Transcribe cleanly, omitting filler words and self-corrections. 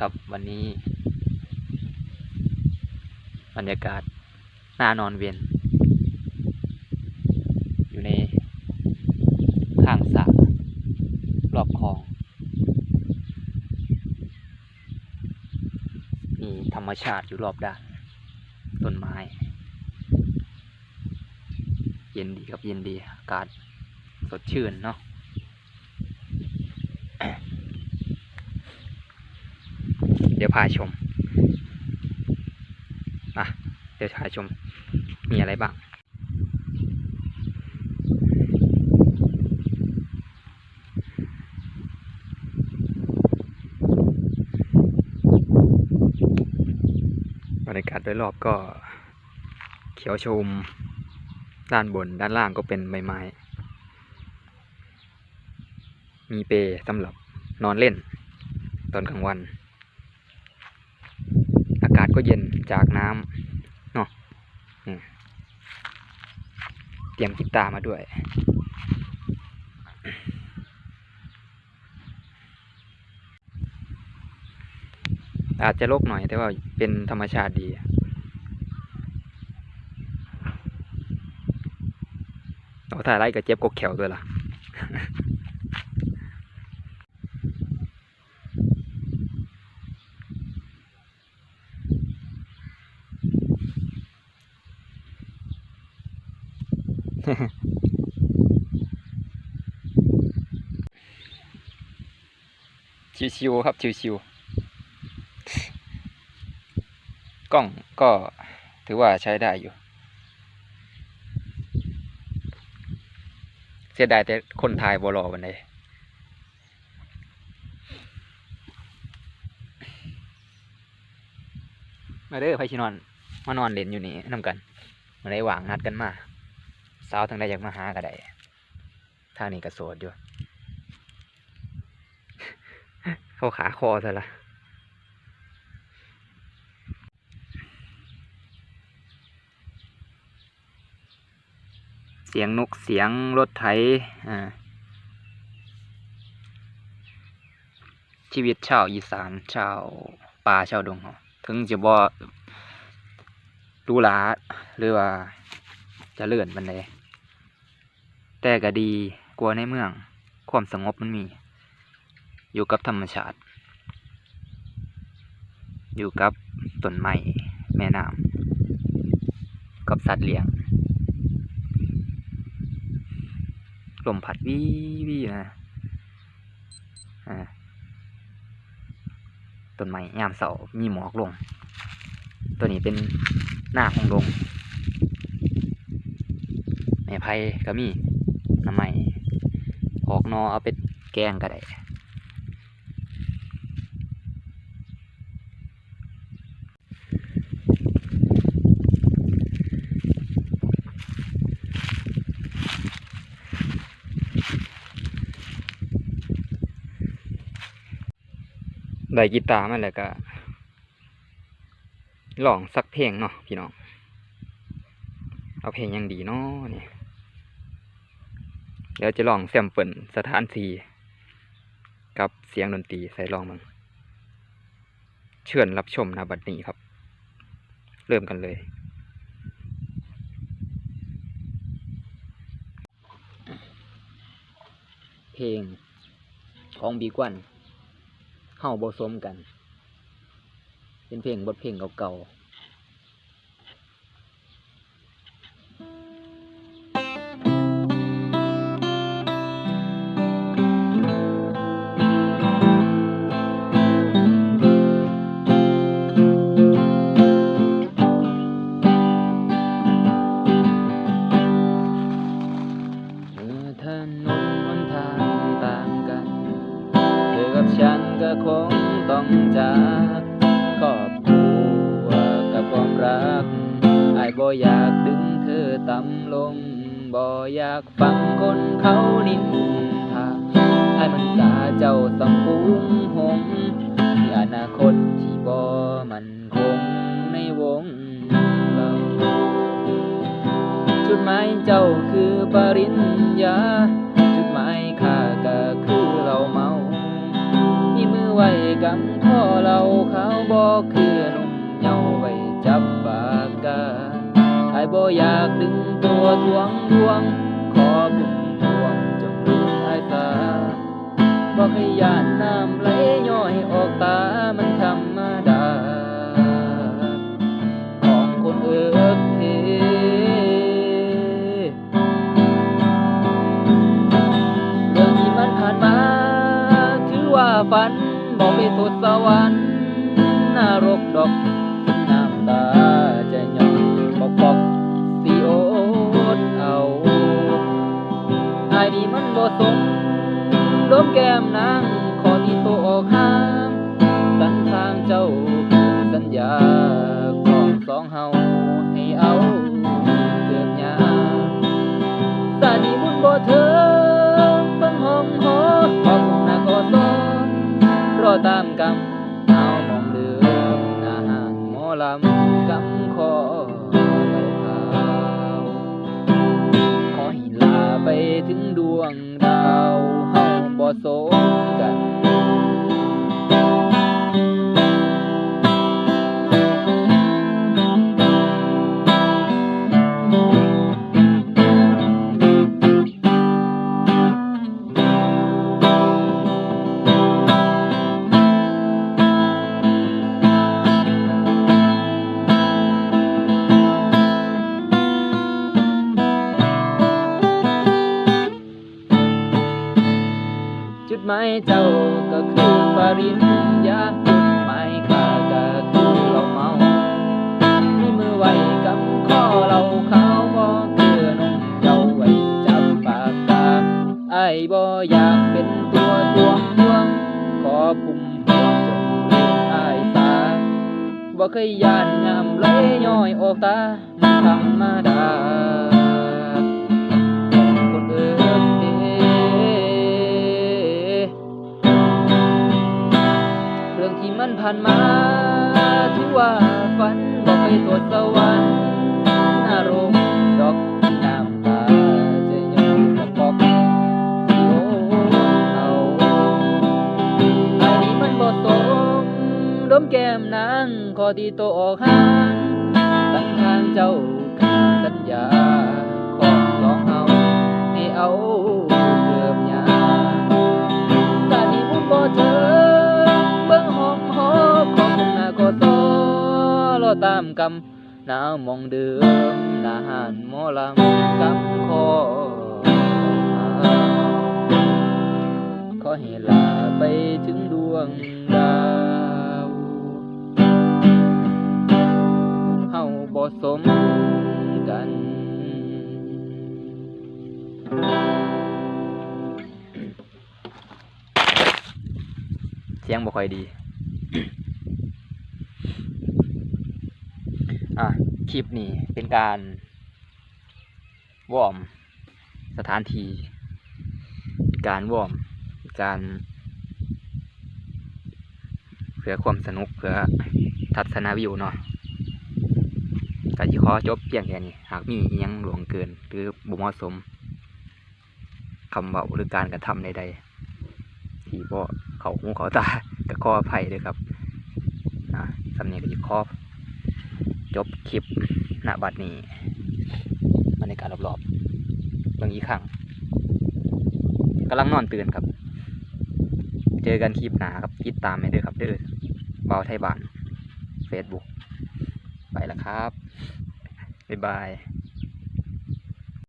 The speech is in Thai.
ครับวันนี้บรรยากาศน่านอนเวียนอยู่ในข้างสระรอบคลองมีธรรมชาติอยู่รอบด้านต้นไม้เย็นดีครับเย็นดีอากาศสดชื่นเนาะเดี๋ยวพาชมเดี๋ยวพาชมมีอะไรบ้างบรรยากาศโดยรอบก็เขียวชมด้านบนด้านล่างก็เป็นใบไม้มีเปลสำหรับนอนเล่นตอนกลางวันอากาศก็เย็นจากน้ำเนาะเตรียมกีตาร์มาด้วยอาจจะรกหน่อยแต่ว่าเป็นธรรมชาติดีเอาถ่ายไล่กับเจ็บกกแขวด้วยล่ะ ชิวๆครับชิวๆกล้องก็ถือว่าใช้ได้อยู่เสียดายแต่คนถ่ายบ่รอวันใดมาเด้อไผสินอนมานอนเล่นอยู่นี่นำกันมาได้หว่างนัดกันมาสาวทางใดอยากมาหาก็ได้ทางนี้ก็โสดอยู่ เข้าขาคอซะละเสียงนกเสียงรถไถชีวิตชาวอีสานชาวป่าชาวดงถึงจะบ่หรูหราหรือว่าเจริญปานใดแต่ก็ดีกว่าในเมืองความสงบมันมีอยู่กับธรรมชาติอยู่กับต้นไม้แม่น้ำกับสัตว์เลี้ยงลมพัดวิวนะต้นไม้ยามเสาร์มีหมอกลงตัวนี้เป็นหน้าของดงไม้ไผ่ก็มีน้ำไม้ออกนอเอาไปแกงก็ได้ได้กีตาร์มาแล้วก็ลองสักเพลงเนาะพี่น้องเอาเพลงยังดีเนาะนี่เดี๋ยวจะลองแซมเปิลสถานที่กับเสียงดนตรีใส่ลองมึงเชิญรับชมนะบัดนี้ครับเริ่มกันเลยเพลงของบีกวันเฮาบ่สมกันเป็นเพลงบทเพลงเก่าๆฉันก็คงต้องจากครอบครัวกับความรักอ้ายบ่อยากดึงเธอต่ำลงบ่อยากฟังคนเขานินทาอ้ายมันกาเจ้าสำฟูงหงมีอนาคตที่บ่มั่นคงในวงเราจุดหมายเจ้าคือปริญญาจุดหมายข้าก็คือเราเมาไว้กำข้อเรา บ่อยากดึงตัวทวงดวงขอบุญดวงจงลืมอายซาบ่ให้ย่านน้ำไหลย้อยออกตามันธรรมดาของคนเอิกเพเรื่องที่มันผ่านมาถือว่าฝันบ่ไปโทษสวรรค์นรกดอกน้ำตาจะหยดปอกสิโอดเอาอายนี่มันบ่สมดมแก้มนางขอที่โตออกห่างดันทางเจ้าสัญญาของสองเฮาให้เอาเกิดยาสาดีบุญบ่เธอเบิ่งห้องหอของหน้าก็ซ้อนรอตามกรรมเอามองเลือหน้าห้างหมอลำกำคอขาวขอให้ลาไปถึงดวงดาวเฮาบ่สมกัน จุดหมายเจ้าก็คือปริญญาจุดหมายข้าก็คือเราเมามีมือไว้กำข้อเราขาวบ่คือนมเจ้าไว้จับปากกาอ้ายบ่อยากเป็นตัวทวงดวงขอพุ่มพวงจงลืมอ้ายตาบ่เคยย่านน้ำไหลย้อยออกตามันธรรมดาที่มันผ่านมาถือว่าฝันบ่เคยตรวจสวรรค์นรกดอกน้ำตาจะยอมปอกสิโอเอาอันนี้มันบ่สมดมแก้มนางขอที่โตออกห่างตั้งทางเจ้าสัญญาของสองเฮาให้เอาเกือบยาสาดีบุญบ่เธอเบิ่งห้องหอของหน้าก็ซ้อรอตามกำหนาวมองเดิมหน้าหานหมอลำกำคอขอให้ลาไปถึงดวงดาวเฮาบ่สมกันเสียงบ่ค่อยดี คลิปนี้เป็นการวอร์มสถานที่การวอร์มการเพื่อความสนุกเพื่อทัศนวิวเนาะก็สิขอจบเพียงแค่นี้หากมีอิหยังหลวงเกินหรือบ่เหมาะสมคำเว้าหรือการกระทำใดๆที่บ่เข้าหูเข้าตาก็ขออภัยด้วยครับสำเนียงก็สิขอจบคลิปณบัดนี้บรรยากาศรอบๆเบิ่งอีกครั้งกำลังนอนตื่นครับเจอกันคลิปหน้าครับติดตามให้ด้วยครับเด้อเบาไทยบ้าน Facebook ไปแล้วครับบ๊ายบาย